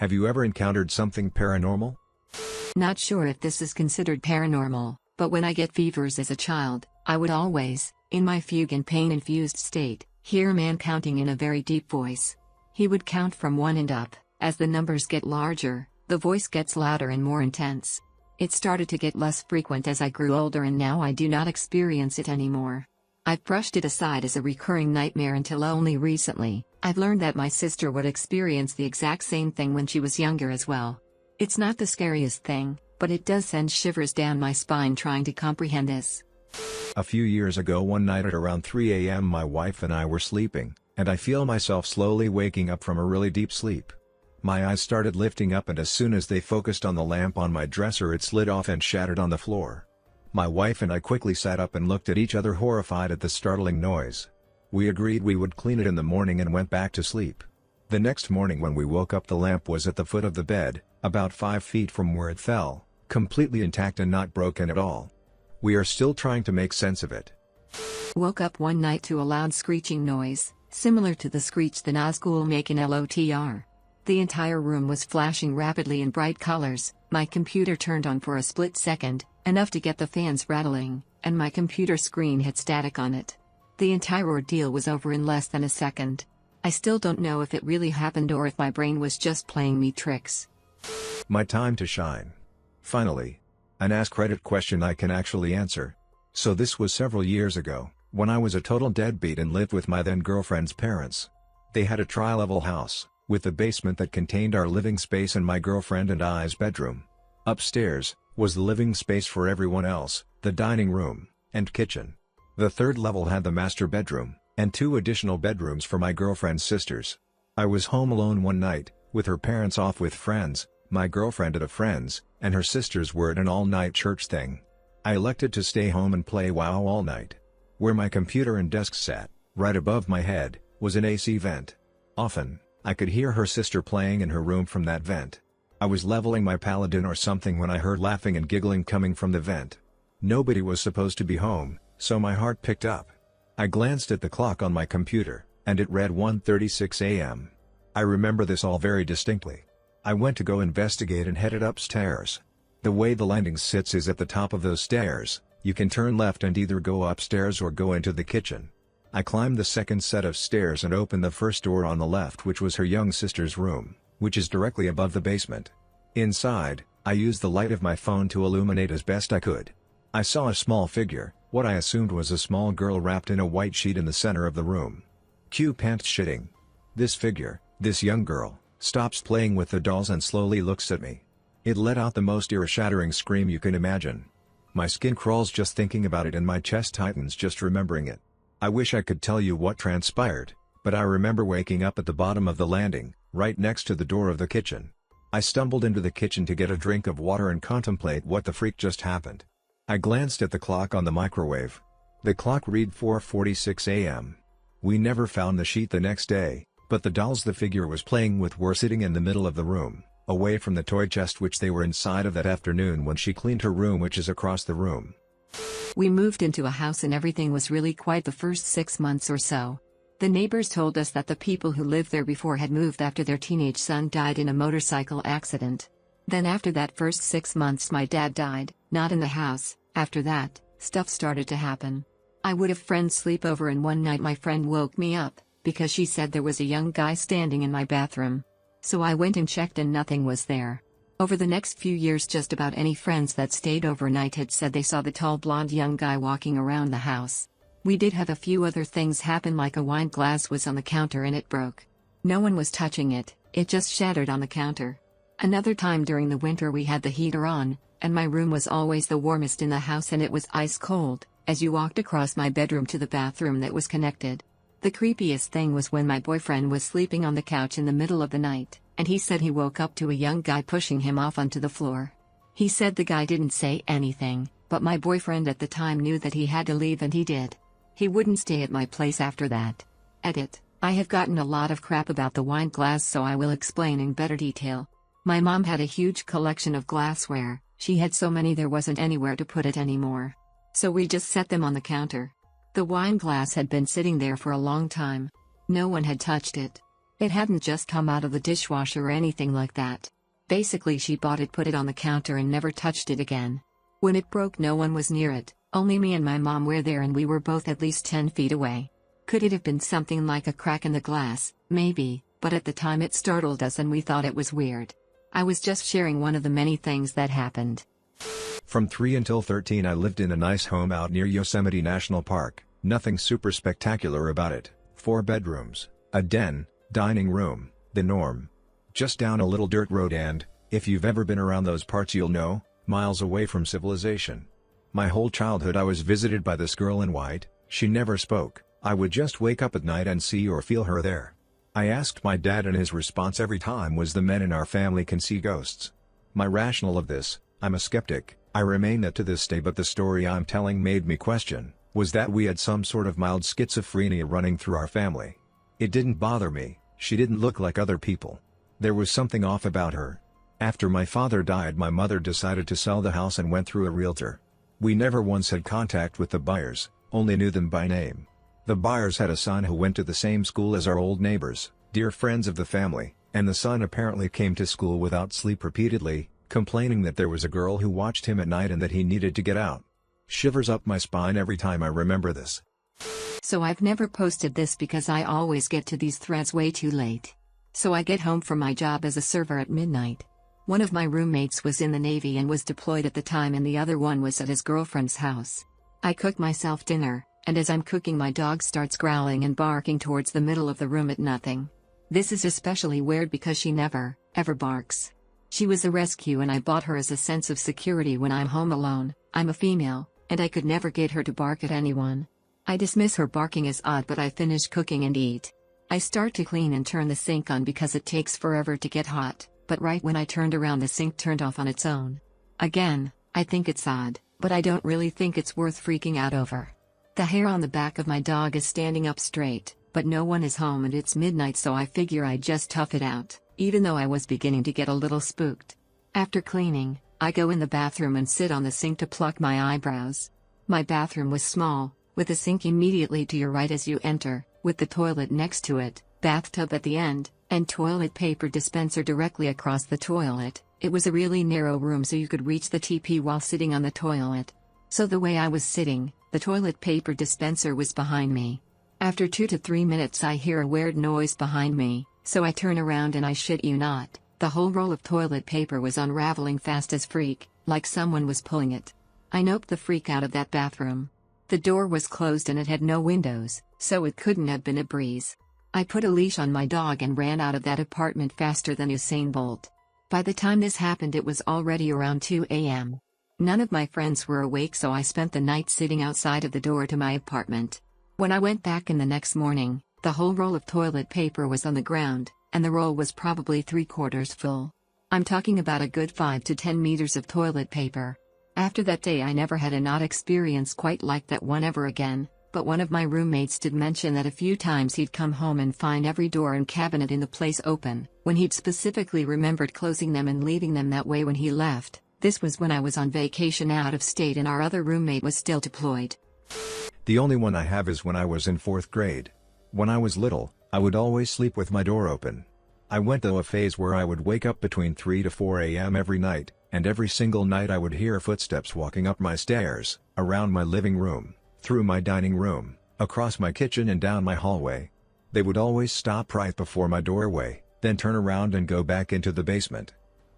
Have you ever encountered something paranormal? Not sure if this is considered paranormal, but when I get fevers as a child, I would always, in my fugue and pain-infused state, hear a man counting in a very deep voice. He would count from 1 and up. As the numbers get larger, the voice gets louder and more intense. It started to get less frequent as I grew older, and now I do not experience it anymore. I've brushed it aside as a recurring nightmare until only recently I've learned that my sister would experience the exact same thing when she was younger as well. It's not the scariest thing, but it does send shivers down my spine trying to comprehend this. A few years ago, one night at around 3 a.m. my wife and I were sleeping, and I feel myself slowly waking up from a really deep sleep. My eyes started lifting up, and as soon as they focused on the lamp on my dresser, it slid off and shattered on the floor. My wife and I quickly sat up and looked at each other, horrified at the startling noise. We agreed we would clean it in the morning and went back to sleep. The next morning when we woke up, the lamp was at the foot of the bed, about 5 feet from where it fell, completely intact and not broken at all. We are still trying to make sense of it. Woke up one night to a loud screeching noise, similar to the screech the Nazgul make in LOTR. The entire room was flashing rapidly in bright colors. My computer turned on for a split second, enough to get the fans rattling, and my computer screen had static on it. The entire ordeal was over in less than a second. I still don't know if it really happened or if my brain was just playing me tricks. My time to shine. Finally. An AskReddit question I can actually answer. So this was several years ago, when I was a total deadbeat and lived with my then girlfriend's parents. They had a tri-level house, with a basement that contained our living space and my girlfriend and I's bedroom. Upstairs was the living space for everyone else, the dining room, and kitchen. The third level had the master bedroom, and 2 additional bedrooms for my girlfriend's sisters. I was home alone one night, with her parents off with friends, my girlfriend at a friend's, and her sisters were at an all-night church thing. I elected to stay home and play WoW all night. Where my computer and desk sat, right above my head, was an AC vent. Often, I could hear her sister playing in her room from that vent. I was leveling my paladin or something when I heard laughing and giggling coming from the vent. Nobody was supposed to be home, so my heart picked up. I glanced at the clock on my computer, and it read 1:36 a.m. I remember this all very distinctly. I went to go investigate and headed upstairs. The way the landing sits is at the top of those stairs. You can turn left and either go upstairs or go into the kitchen. I climbed the second set of stairs and opened the first door on the left, which was her young sister's room, which is directly above the basement. Inside, I used the light of my phone to illuminate as best I could. I saw a small figure, what I assumed was a small girl wrapped in a white sheet in the center of the room. Cue pants shitting. This figure, this young girl, stops playing with the dolls and slowly looks at me. It let out the most ear-shattering scream you can imagine. My skin crawls just thinking about it and my chest tightens just remembering it. I wish I could tell you what transpired, but I remember waking up at the bottom of the landing, right next to the door of the kitchen. I stumbled into the kitchen to get a drink of water and contemplate what the freak just happened. I glanced at the clock on the microwave. The clock read 4:46 a.m. We never found the sheet the next day, but the dolls the figure was playing with were sitting in the middle of the room, away from the toy chest which they were inside of that afternoon when she cleaned her room, which is across the room. We moved into a house and everything was really quiet the first 6 months or so. The neighbors told us that the people who lived there before had moved after their teenage son died in a motorcycle accident. Then after that first 6 months my dad died, not in the house. After that, stuff started to happen. I would have friends sleep over, and one night my friend woke me up, because she said there was a young guy standing in my bathroom. So I went and checked and nothing was there. Over the next few years just about any friends that stayed overnight had said they saw the tall blonde young guy walking around the house. We did have a few other things happen, like a wine glass was on the counter and it broke. No one was touching it, it just shattered on the counter. Another time during the winter we had the heater on, and my room was always the warmest in the house and it was ice cold, as you walked across my bedroom to the bathroom that was connected. The creepiest thing was when my boyfriend was sleeping on the couch in the middle of the night, and he said he woke up to a young guy pushing him off onto the floor. He said the guy didn't say anything, but my boyfriend at the time knew that he had to leave and he did. He wouldn't stay at my place after that. Edit. I have gotten a lot of crap about the wine glass, so I will explain in better detail. My mom had a huge collection of glassware. She had so many there wasn't anywhere to put it anymore. So we just set them on the counter. The wine glass had been sitting there for a long time. No one had touched it. It hadn't just come out of the dishwasher or anything like that. Basically, she bought it, put it on the counter, and never touched it again. When it broke, no one was near it, only me and my mom were there, and we were both at least 10 feet away. Could it have been something like a crack in the glass? Maybe, but at the time it startled us and we thought it was weird. I was just sharing one of the many things that happened. From 3 until 13 I lived in a nice home out near Yosemite National Park. Nothing super spectacular about it. 4 bedrooms, a den, dining room, the norm. Just down a little dirt road and, if you've ever been around those parts you'll know, miles away from civilization. My whole childhood I was visited by this girl in white. She never spoke. I would just wake up at night and see or feel her there. I asked my dad and his response every time was the men in our family can see ghosts. My rationale of this, I'm a skeptic, I remain that to this day, but the story I'm telling made me question, was that we had some sort of mild schizophrenia running through our family. It didn't bother me, she didn't look like other people. There was something off about her. After my father died, my mother decided to sell the house and went through a realtor. We never once had contact with the buyers, only knew them by name. The buyers had a son who went to the same school as our old neighbors, dear friends of the family, and the son apparently came to school without sleep repeatedly, complaining that there was a girl who watched him at night and that he needed to get out. Shivers up my spine every time I remember this. So I've never posted this because I always get to these threads way too late. So I get home from my job as a server at midnight. One of my roommates was in the Navy and was deployed at the time, and the other one was at his girlfriend's house. I cook myself dinner, and as I'm cooking my dog starts growling and barking towards the middle of the room at nothing. This is especially weird because she never, ever barks. She was a rescue and I bought her as a sense of security when I'm home alone. I'm a female, and I could never get her to bark at anyone. I dismiss her barking as odd, but I finish cooking and eat. I start to clean and turn the sink on because it takes forever to get hot, but right when I turned around the sink turned off on its own. Again, I think it's odd, but I don't really think it's worth freaking out over. The hair on the back of my dog is standing up straight, but no one is home and it's midnight, so I figure I'd just tough it out, even though I was beginning to get a little spooked. After cleaning, I go in the bathroom and sit on the sink to pluck my eyebrows. My bathroom was small, with a sink immediately to your right as you enter, with the toilet next to it, bathtub at the end, and toilet paper dispenser directly across the toilet. It was a really narrow room, so you could reach the TP while sitting on the toilet. So the way I was sitting, the toilet paper dispenser was behind me. After 2 to 3 minutes I hear a weird noise behind me, so I turn around and I shit you not, the whole roll of toilet paper was unraveling fast as freak, like someone was pulling it. I noped the freak out of that bathroom. The door was closed and it had no windows, so it couldn't have been a breeze. I put a leash on my dog and ran out of that apartment faster than Usain Bolt. By the time this happened it was already around 2 a.m. None of my friends were awake, so I spent the night sitting outside of the door to my apartment. When I went back in the next morning, the whole roll of toilet paper was on the ground, and the roll was probably 3/4 full. I'm talking about a good 5 to 10 meters of toilet paper. After that day I never had an odd experience quite like that one ever again, but one of my roommates did mention that a few times he'd come home and find every door and cabinet in the place open, when he'd specifically remembered closing them and leaving them that way when he left. This was when I was on vacation out of state and our other roommate was still deployed. The only one I have is when I was in 4th grade. When I was little, I would always sleep with my door open. I went through a phase where I would wake up between 3 to 4 a.m. every night, and every single night I would hear footsteps walking up my stairs, around my living room, through my dining room, across my kitchen and down my hallway. They would always stop right before my doorway, then turn around and go back into the basement.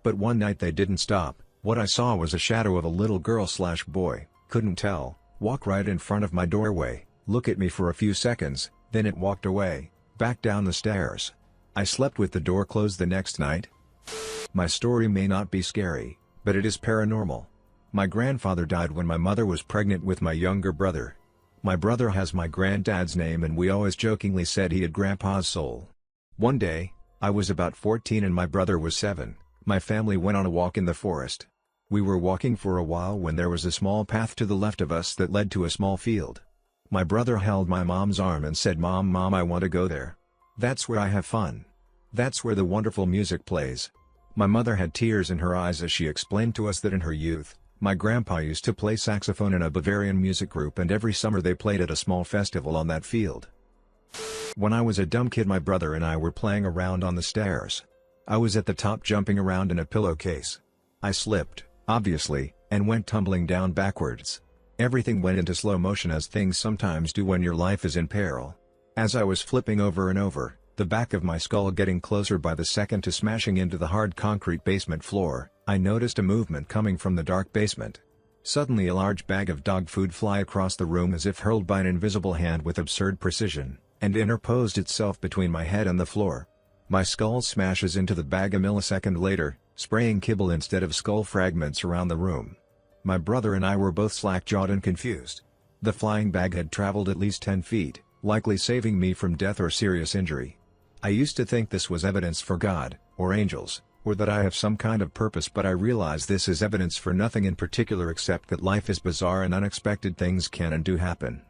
But one night they didn't stop. What I saw was a shadow of a little girl/boy, couldn't tell, walk right in front of my doorway, look at me for a few seconds, then it walked away, back down the stairs. I slept with the door closed the next night. My story may not be scary, but it is paranormal. My grandfather died when my mother was pregnant with my younger brother. My brother has my granddad's name and we always jokingly said he had Grandpa's soul. One day, I was about 14 and my brother was 7. My family went on a walk in the forest. We were walking for a while when there was a small path to the left of us that led to a small field. My brother held my mom's arm and said, Mom, I want to go there. That's where I have fun. That's where the wonderful music plays." My mother had tears in her eyes as she explained to us that in her youth, my grandpa used to play saxophone in a Bavarian music group and every summer they played at a small festival on that field. When I was a dumb kid, my brother and I were playing around on the stairs. I was at the top jumping around in a pillowcase. I slipped, obviously, and went tumbling down backwards. Everything went into slow motion, as things sometimes do when your life is in peril. As I was flipping over and over, the back of my skull getting closer by the second to smashing into the hard concrete basement floor, I noticed a movement coming from the dark basement. Suddenly a large bag of dog food fly across the room as if hurled by an invisible hand with absurd precision, and interposed itself between my head and the floor. My skull smashes into the bag a millisecond later, spraying kibble instead of skull fragments around the room. My brother and I were both slack-jawed and confused. The flying bag had traveled at least 10 feet, likely saving me from death or serious injury. I used to think this was evidence for God, or angels, or that I have some kind of purpose, but I realize this is evidence for nothing in particular except that life is bizarre and unexpected things can and do happen.